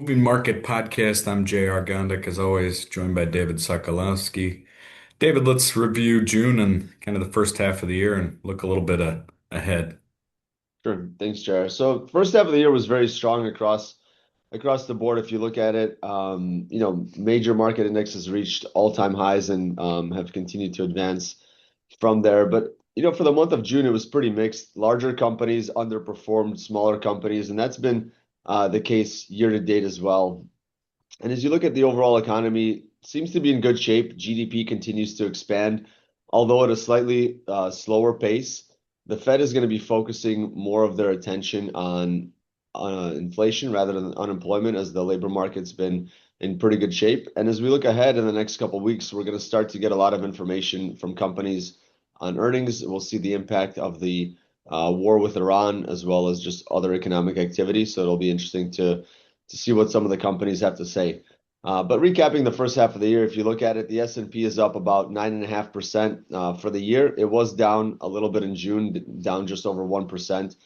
Moving Market Podcast. I'm J.R. Gondeck, as always, joined by David Sokolovsky. David, let's review June and kind of the first half of the year and look a little bit ahead. Sure. Thanks, Jared. So first half of the year was very strong across the board. If you look at it, major market indexes reached all-time highs and have continued to advance from there. But for the month of June, it was pretty mixed. Larger companies underperformed smaller companies, and that's been the case year to date as well. And as you look at the overall economy, seems to be in good shape. GDP continues to expand, although at a slightly slower pace. The Fed is going to be focusing more of their attention on inflation rather than unemployment, as the labor market's been in pretty good shape. And as we look ahead in the next couple of weeks, we're going to start to get a lot of information from companies on earnings. We'll see the impact of the war with Iran, as well as just other economic activity. So it'll be interesting to see what some of the companies have to say. But recapping the first half of the year, if you look at it, the S&P is up about 9.5% for the year. It was down a little bit in June, down just over 1%.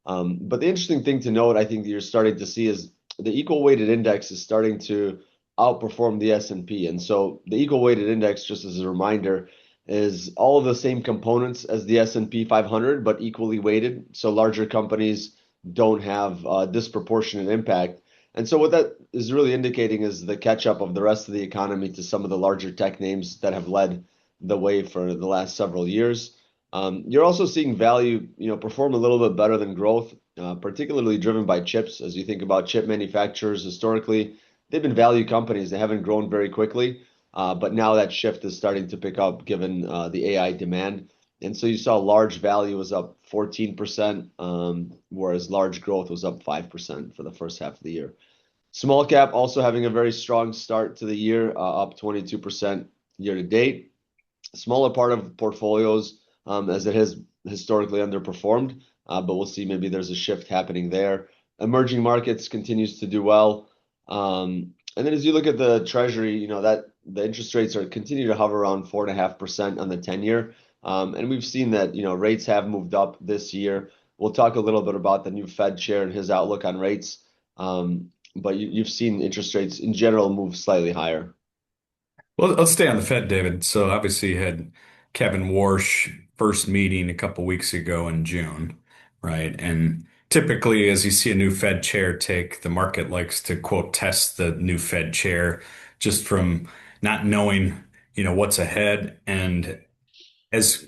But the interesting thing to note, I think that you're starting to see is the equal weighted index is starting to outperform the S&P. And so the equal weighted index, just as a reminder, is all of the same components as the S&P 500, but equally weighted. So larger companies don't have a disproportionate impact. And so what that is really indicating is the catch up of the rest of the economy to some of the larger tech names that have led the way for the last several years. You're also seeing value, perform a little bit better than growth, particularly driven by chips. As you think about chip manufacturers, historically, they've been value companies. They haven't grown very quickly, but now that shift is starting to pick up given the AI demand. And so you saw large value was up 14%, whereas large growth was up 5% for the first half of the year. Small cap also having a very strong start to the year, up 22% year to date. Smaller part of portfolios, as it has historically underperformed, but we'll see maybe there's a shift happening there. Emerging markets continues to do well. And then as you look at the treasury, that the interest rates are continue to hover around 4.5% on the 10-year. And we've seen that, rates have moved up this year. We'll talk a little bit about the new Fed chair and his outlook on rates. But you've seen interest rates in general move slightly higher. Well, let's stay on the Fed, David. So obviously you had Kevin Warsh first meeting a couple weeks ago in June, right? And typically, as you see a new Fed chair take, the market likes to quote test the new Fed chair just from not knowing, what's ahead. And as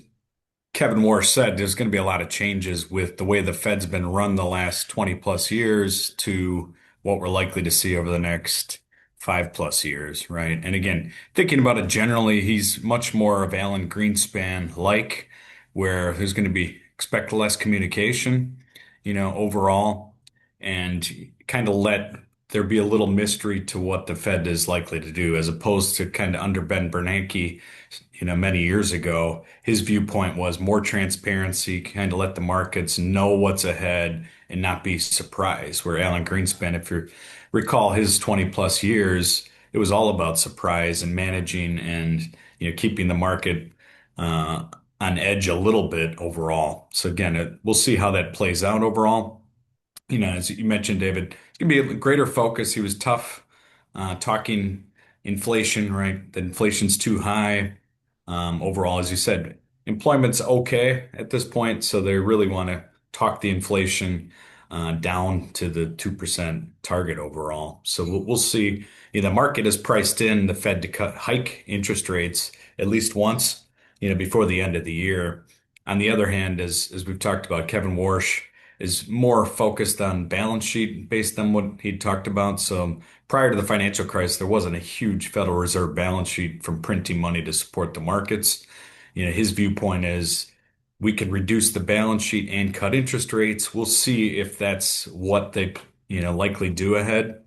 Kevin Warsh said, there's going to be a lot of changes with the way the Fed's been run the last 20 plus years to what we're likely to see over the next 5 plus years, right? And again, thinking about it generally, he's much more of Alan Greenspan like, where there's going to be expect less communication, overall, and kind of let there be a little mystery to what the Fed is likely to do, as opposed to kind of under Ben Bernanke, many years ago. His viewpoint was more transparency, kind of let the markets know what's ahead and not be surprised. Where Alan Greenspan, if you recall his 20 plus years, it was all about surprise and managing and, keeping the market on edge a little bit overall. So again, we'll see how that plays out overall. As you mentioned, David, it's going to be a greater focus. He was tough talking inflation, right? The inflation's too high. Overall, as you said, employment's okay at this point, so they really want to talk the inflation down to the 2% target overall. So we'll see. The market has priced in the Fed to hike interest rates at least once, before the end of the year. On the other hand, as we've talked about, Kevin Warsh is more focused on balance sheet based on what he talked about. So prior to the financial crisis, there wasn't a huge Federal Reserve balance sheet from printing money to support the markets. His viewpoint is we can reduce the balance sheet and cut interest rates. We'll see if that's what they, likely do ahead.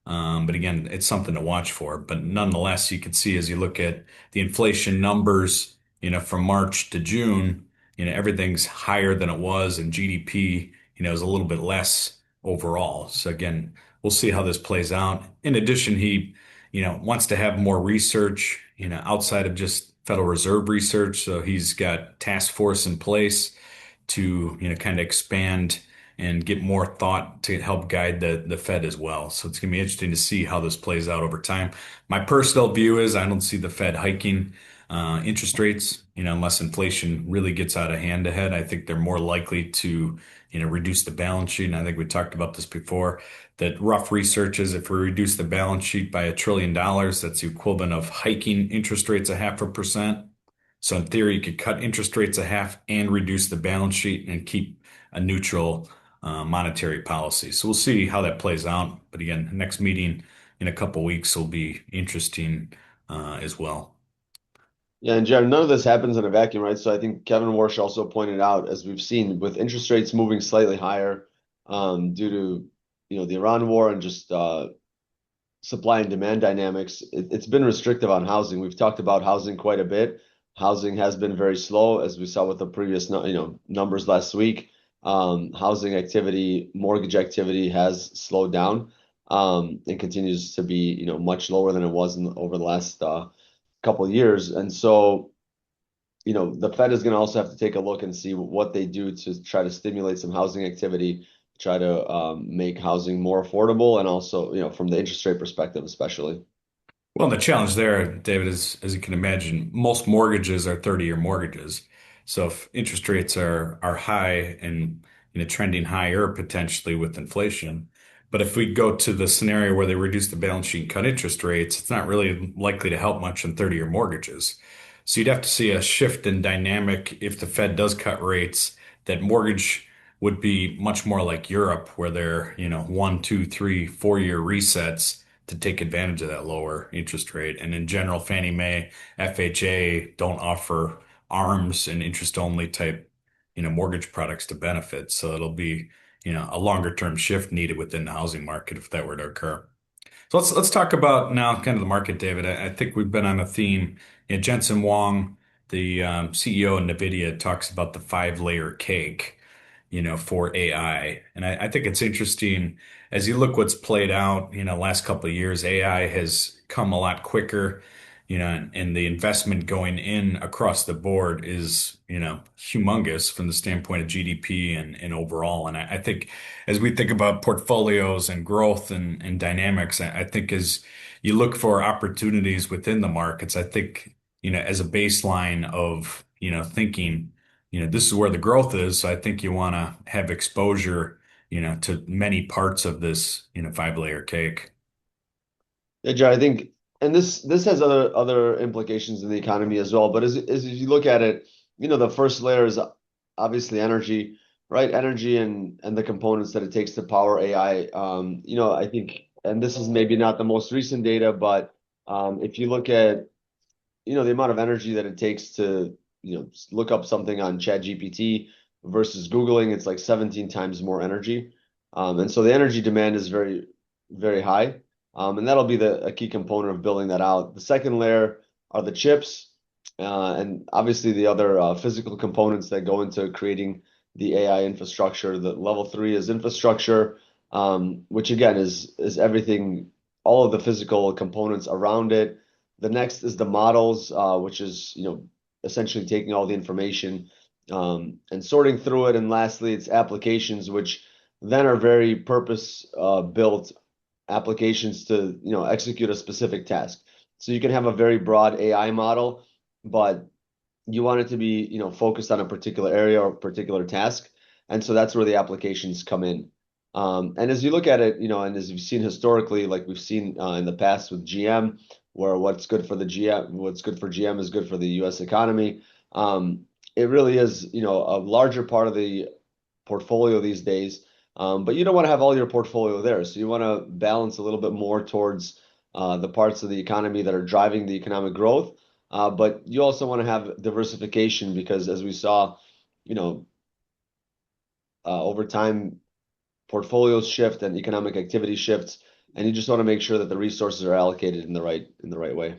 But again, it's something to watch for. But nonetheless, you can see as you look at the inflation numbers, from March to June, everything's higher than it was, and GDP, is a little bit less overall. So again, we'll see how this plays out. In addition, he, wants to have more research, outside of just Federal Reserve research. So he's got task force in place to, kind of expand, and get more thought to help guide the Fed as well. So it's going to be interesting to see how this plays out over time. My personal view is I don't see the Fed hiking interest rates, unless inflation really gets out of hand ahead. I think they're more likely to, reduce the balance sheet. And I think we talked about this before, that rough research is if we reduce the balance sheet by $1 trillion, that's the equivalent of hiking interest rates 0.5%. So in theory, you could cut interest rates a half and reduce the balance sheet and keep a neutral monetary policy. So we'll see how that plays out. But again, next meeting in a couple weeks will be interesting as well. Yeah, and Jared, none of this happens in a vacuum, right? So I think Kevin Warsh also pointed out, as we've seen, with interest rates moving slightly higher, due to the Iran war and just supply and demand dynamics, it's been restrictive on housing. We've talked about housing quite a bit. Housing has been very slow, as we saw with the previous numbers last week. Housing activity, mortgage activity has slowed down, and continues to be much lower than it was over the last couple of years. And so, the Fed is going to also have to take a look and see what they do to try to stimulate some housing activity, try to make housing more affordable, and also, from the interest rate perspective, especially. Well, the challenge there, David, is as you can imagine, most mortgages are 30-year mortgages. So if interest rates are high and trending higher potentially with inflation, but if we go to the scenario where they reduce the balance sheet and cut interest rates, it's not really likely to help much in 30-year mortgages. So you'd have to see a shift in dynamic if the Fed does cut rates, that mortgage would be much more like Europe, where they're, 1, 2, 3, 4 year resets to take advantage of that lower interest rate. And in general, Fannie Mae, FHA don't offer ARMs and interest only type, mortgage products to benefit. So it'll be, a longer term shift needed within the housing market if that were to occur. So let's talk about now kind of the market, David. I think we've been on a theme. Jensen Huang, the CEO of NVIDIA, talks about the five-layer cake, for AI. And I think it's interesting as you look what's played out, last couple of years, AI has come a lot quicker, and the investment going in across the board is, humongous from the standpoint of GDP and overall. And I think as we think about portfolios and growth and dynamics, I think as you look for opportunities within the markets, I think, as a baseline of, thinking, this is where the growth is. So I think you want to have exposure, to many parts of this, five-layer cake. Yeah, Joe, I think, and this has other implications in the economy as well. But as you look at it, the first layer is obviously energy, right? Energy and the components that it takes to power AI. I think, and this is maybe not the most recent data, but if you look at the amount of energy that it takes to look up something on ChatGPT versus Googling, it's like 17 times more energy. And so the energy demand is very, very high. And that'll be a key component of building that out. The second layer are the chips, and obviously the other physical components that go into creating the AI infrastructure. The level three is infrastructure, which again is everything, all of the physical components around it. The next is the models, which is essentially taking all the information and sorting through it. And lastly, it's applications, which then are very purpose built applications to execute a specific task. So you can have a very broad AI model, but you want it to be focused on a particular area or a particular task. And so that's where the applications come in. And as you look at it, and as you've seen historically, like we've seen in the past with GM, where what's good for GM is good for the U.S. economy. It really is, a larger part of the portfolio these days. But you don't want to have all your portfolio there. So you want to balance a little bit more towards the parts of the economy that are driving the economic growth. But you also want to have diversification because as we saw, over time, portfolios shift and economic activity shifts, and you just want to make sure that the resources are allocated in the right way.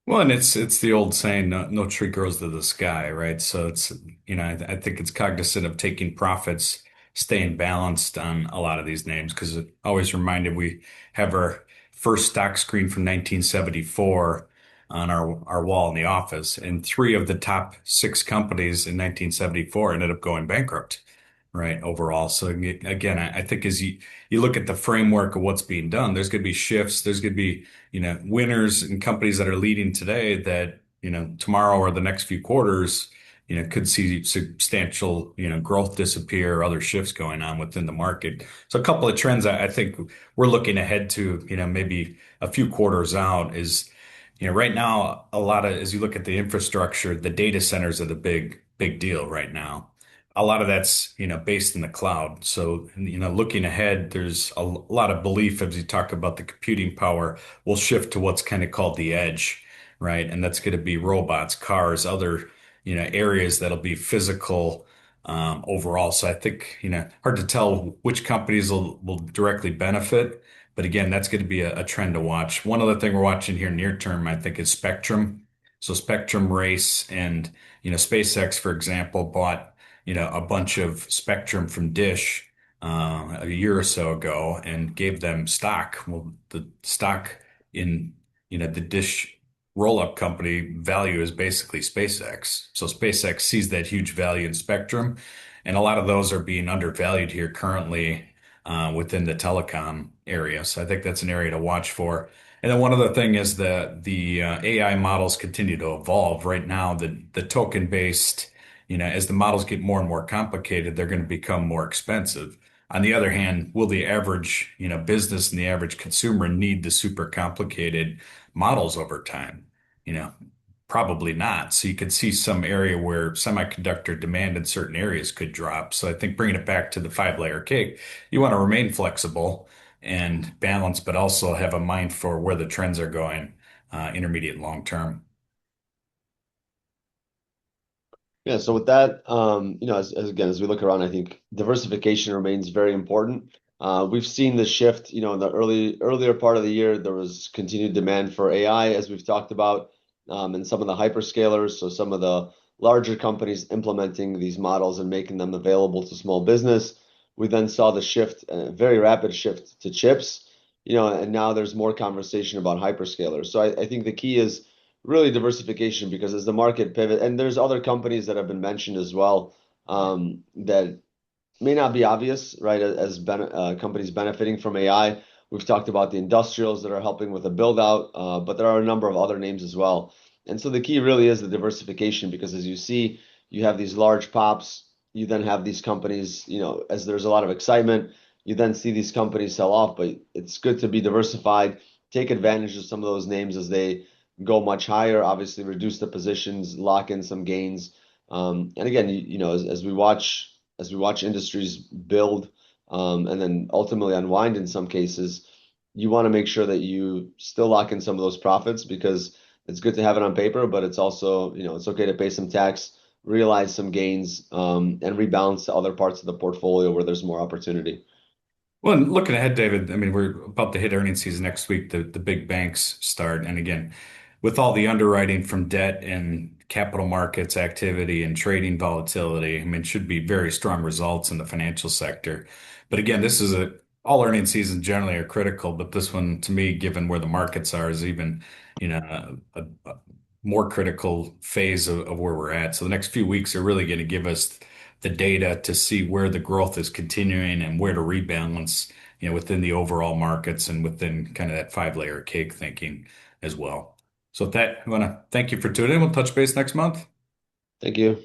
Well, and it's the old saying, no tree grows to the sky, right? So it's, I think it's cognizant of taking profits, staying balanced on a lot of these names, because it always reminded we have our first stock screen from 1974 on our wall in the office, and three of the top six companies in 1974 ended up going bankrupt. right, overall. So again, I think as you look at the framework of what's being done, there's going to be shifts. There's going to be, winners and companies that are leading today that, tomorrow or the next few quarters, could see substantial, growth disappear or other shifts going on within the market. So a couple of trends I think we're looking ahead to, maybe a few quarters out is, right now, a lot of, as you look at the infrastructure, the data centers are the big deal right now. A lot of that's, based in the cloud. So, looking ahead, there's a lot of belief as you talk about the computing power will shift to what's kind of called the edge, right? And that's going to be robots, cars, other, areas that'll be physical, overall. So I think, hard to tell which companies will directly benefit. But again, that's going to be a trend to watch. One other thing we're watching here near term, I think, is Spectrum. So Spectrum Race and, SpaceX, for example, bought, a bunch of Spectrum from Dish a year or so ago and gave them stock. Well, the stock in, the Dish roll-up company value is basically SpaceX. So SpaceX sees that huge value in Spectrum, and a lot of those are being undervalued here currently within the telecom area. So I think that's an area to watch for. And then one other thing is the AI models continue to evolve. Right now, the token based, as the models get more and more complicated, they're going to become more expensive. On the other hand, will the average, business and the average consumer need the super complicated models over time? You know, Probably not. So you could see some area where semiconductor demand in certain areas could drop. So I think bringing it back to the five-layer cake, you want to remain flexible and balanced, but also have a mind for where the trends are going, intermediate and long term. Yeah, so with that, as again, as we look around, I think diversification remains very important. We've seen the shift, in the earlier part of the year, there was continued demand for AI, as we've talked about, and some of the hyperscalers, so some of the larger companies implementing these models and making them available to small business. We then saw the shift, a very rapid shift to chips, and now there's more conversation about hyperscalers. So I think the key is really diversification because as the market pivot, and there's other companies that have been mentioned as well, that may not be obvious, right? Companies benefiting from AI. We've talked about the industrials that are helping with the build out, but there are a number of other names as well. And so the key really is the diversification because as you see, you have these large pops, you then have these companies, as there's a lot of excitement, you then see these companies sell off, but it's good to be diversified, take advantage of some of those names as they go much higher, obviously reduce the positions, lock in some gains. And again, as we watch industries build and then ultimately unwind in some cases, you want to make sure that you still lock in some of those profits because it's good to have it on paper, but it's also, it's okay to pay some tax, realize some gains, and rebalance to other parts of the portfolio where there's more opportunity. Well, and looking ahead, David, I mean, we're about to hit earnings season next week. The big banks start. And again, with all the underwriting from debt and capital markets activity and trading volatility, I mean, it should be very strong results in the financial sector. But again, all earnings seasons generally are critical, but this one, to me, given where the markets are, is even, a more critical phase of where we're at. So the next few weeks are really going to give us the data to see where the growth is continuing and where to rebalance, within the overall markets and within kind of that five-layer cake thinking as well. So with that, I want to thank you for tuning in. We'll touch base next month. Thank you.